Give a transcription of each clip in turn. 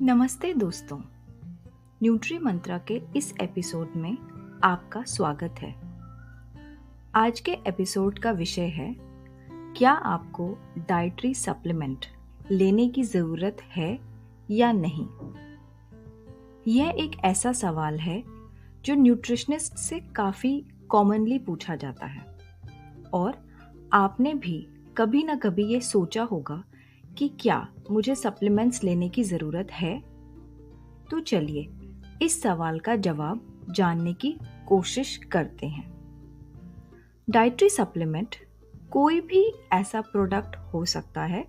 नमस्ते दोस्तों, न्यूट्री मंत्रा के इस एपिसोड में आपका स्वागत है। आज के एपिसोड का विषय है, क्या आपको डाइटरी सप्लीमेंट लेने की ज़रूरत है या नहीं। यह एक ऐसा सवाल है जो न्यूट्रिशनिस्ट से काफ़ी कॉमनली पूछा जाता है और आपने भी कभी ना कभी ये सोचा होगा कि क्या मुझे सप्लीमेंट्स लेने की ज़रूरत है। तो चलिए इस सवाल का जवाब जानने की कोशिश करते हैं। डाइटरी सप्लीमेंट कोई भी ऐसा प्रोडक्ट हो सकता है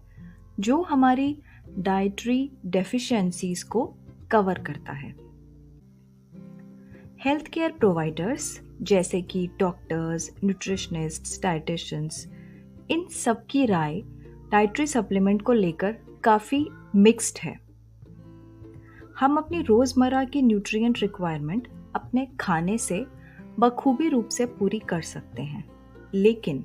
जो हमारी डाइटरी डेफिशिएंसीज को कवर करता है। हेल्थ केयर प्रोवाइडर्स जैसे कि डॉक्टर्स, न्यूट्रिशनिस्ट्स, डाइटिशियंस, इन सब की राय डाइटरी सप्लीमेंट को लेकर काफ़ी मिक्स्ड है। हम अपनी रोज़मर्रा की न्यूट्रिएंट रिक्वायरमेंट अपने खाने से बखूबी रूप से पूरी कर सकते हैं, लेकिन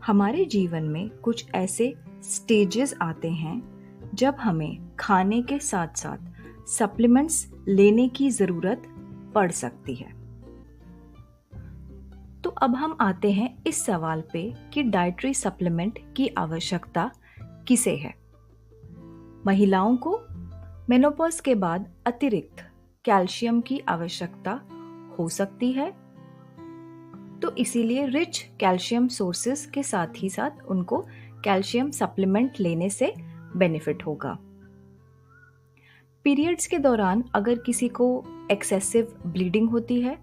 हमारे जीवन में कुछ ऐसे स्टेजेस आते हैं जब हमें खाने के साथ साथ सप्लीमेंट्स लेने की ज़रूरत पड़ सकती है। तो अब हम आते हैं इस सवाल पे कि डाइटरी सप्लीमेंट की आवश्यकता किसे है। महिलाओं को मेनोपॉज के बाद अतिरिक्त कैल्शियम की आवश्यकता हो सकती है, तो इसीलिए रिच कैल्शियम सोर्सेस के साथ ही साथ उनको कैल्शियम सप्लीमेंट लेने से बेनिफिट होगा। पीरियड्स के दौरान अगर किसी को एक्सेसिव ब्लीडिंग होती है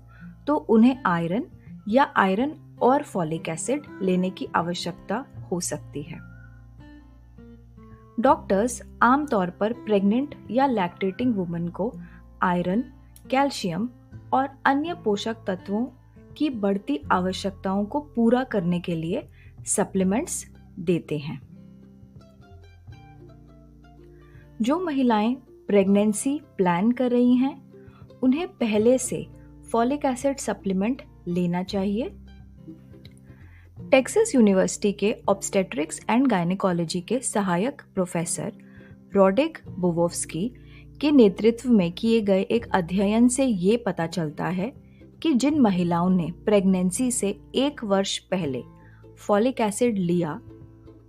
तो उन्हें आयरन या आयरन और फॉलिक एसिड लेने की आवश्यकता हो सकती है। डॉक्टर्स आमतौर पर प्रेग्नेंट या लैक्टेटिंग वुमन को आयरन, कैल्शियम और अन्य पोषक तत्वों की बढ़ती आवश्यकताओं को पूरा करने के लिए सप्लीमेंट्स देते हैं। जो महिलाएं प्रेगनेंसी प्लान कर रही हैं, उन्हें पहले से फॉलिक एसिड सप्लीमेंट लेना चाहिए। टेक्सास यूनिवर्सिटी के ऑब्स्टेट्रिक्स एंड गायनेकोलॉजी के सहायक प्रोफेसर रॉडिक बोवोव्स्की के नेतृत्व में किए गए एक अध्ययन से ये पता चलता है कि जिन महिलाओं ने प्रेगनेंसी से 1 वर्ष पहले फॉलिक एसिड लिया,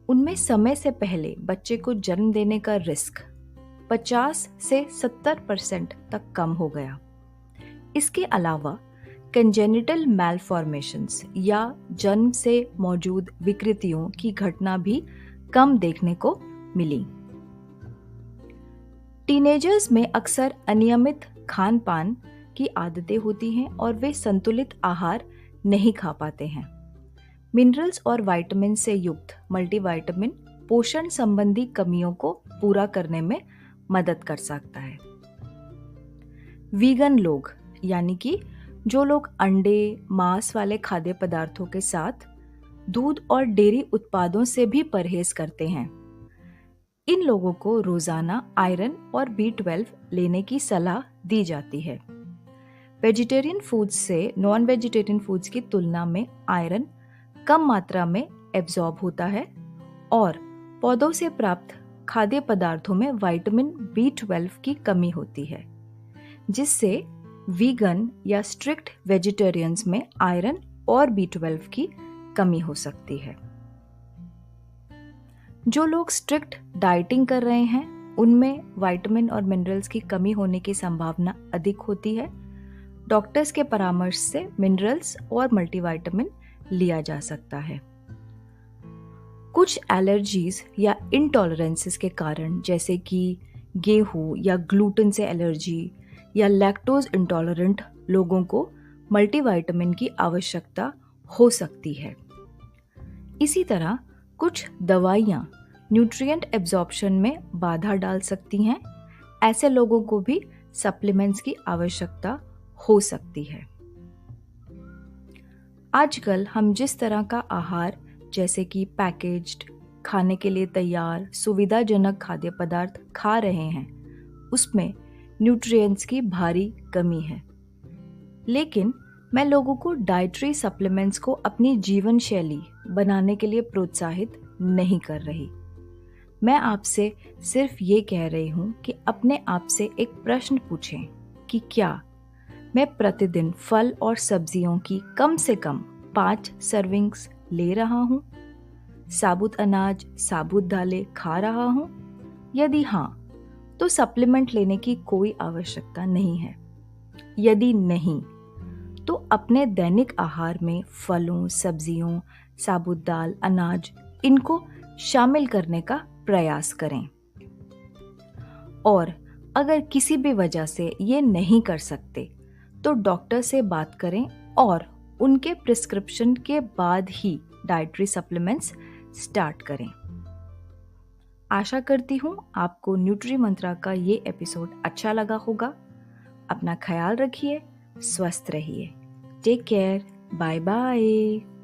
उनमें समय से पहले बच्चे को जन्म देने का रिस्क 50 से 70% तक कम हो गया। इसके अलावा कंजेनिटल मैलफॉर्मेशंस या जन्म से मौजूद विकृतियों की घटना भी कम देखने को मिली। टीनेजर्स में अक्सर अनियमित खान पान की आदतें होती हैं और वे संतुलित आहार नहीं खा पाते हैं। मिनरल्स और विटामिन से युक्त मल्टीविटामिन पोषण संबंधी कमियों को पूरा करने में मदद कर सकता है। वीगन लोग, यानी कि जो लोग अंडे, मांस वाले खाद्य पदार्थों के साथ दूध और डेयरी उत्पादों से भी परहेज करते हैं, इन लोगों को रोजाना आयरन और B12 लेने की सलाह दी जाती है। वेजिटेरियन फूड्स से नॉन वेजिटेरियन फूड्स की तुलना में आयरन कम मात्रा में एब्जॉर्ब होता है और पौधों से प्राप्त खाद्य पदार्थों में विटामिन B12 की कमी होती है, जिससे वीगन या स्ट्रिक्ट वेजिटेरियंस में आयरन और B12 की कमी हो सकती है। जो लोग स्ट्रिक्ट डाइटिंग कर रहे हैं, उनमें विटामिन और मिनरल्स की कमी होने की संभावना अधिक होती है। डॉक्टर्स के परामर्श से मिनरल्स और मल्टीविटामिन लिया जा सकता है। कुछ एलर्जीज या इंटॉलरेंसेस के कारण, जैसे कि गेहूं या ग्लूटेन से एलर्जी या लैक्टोज इंटॉलरेंट लोगों को मल्टीविटामिन की आवश्यकता हो सकती है। इसी तरह कुछ दवाइयाँ न्यूट्रिएंट एब्जॉर्प्शन में बाधा डाल सकती हैं। ऐसे लोगों को भी सप्लीमेंट्स की आवश्यकता हो सकती है। आजकल हम जिस तरह का आहार, जैसे कि पैकेज्ड, खाने के लिए तैयार, सुविधाजनक खाद्य पदार्थ खा रहे हैं, उसमें न्यूट्रिएंट्स की भारी कमी है। लेकिन मैं लोगों को डाइटरी सप्लीमेंट्स को अपनी जीवन शैली बनाने के लिए प्रोत्साहित नहीं कर रही। मैं आपसे सिर्फ ये कह रही हूँ कि अपने आप से एक प्रश्न पूछें कि क्या मैं प्रतिदिन फल और सब्जियों की कम से कम 5 सर्विंग्स ले रहा हूँ? साबुत अनाज, साबुत दालें खा रहा हूँ? यदि हाँ, तो सप्लीमेंट लेने की कोई आवश्यकता नहीं है। यदि नहीं, तो अपने दैनिक आहार में फलों, सब्जियों, साबुत दाल, अनाज इनको शामिल करने का प्रयास करें। और अगर किसी भी वजह से ये नहीं कर सकते, तो डॉक्टर से बात करें और उनके प्रिस्क्रिप्शन के बाद ही डाइटरी सप्लीमेंट्स स्टार्ट करें। आशा करती हूँ आपको न्यूट्री मंत्रा का ये एपिसोड अच्छा लगा होगा। अपना ख्याल रखिए, स्वस्थ रहिए। Take care, bye bye.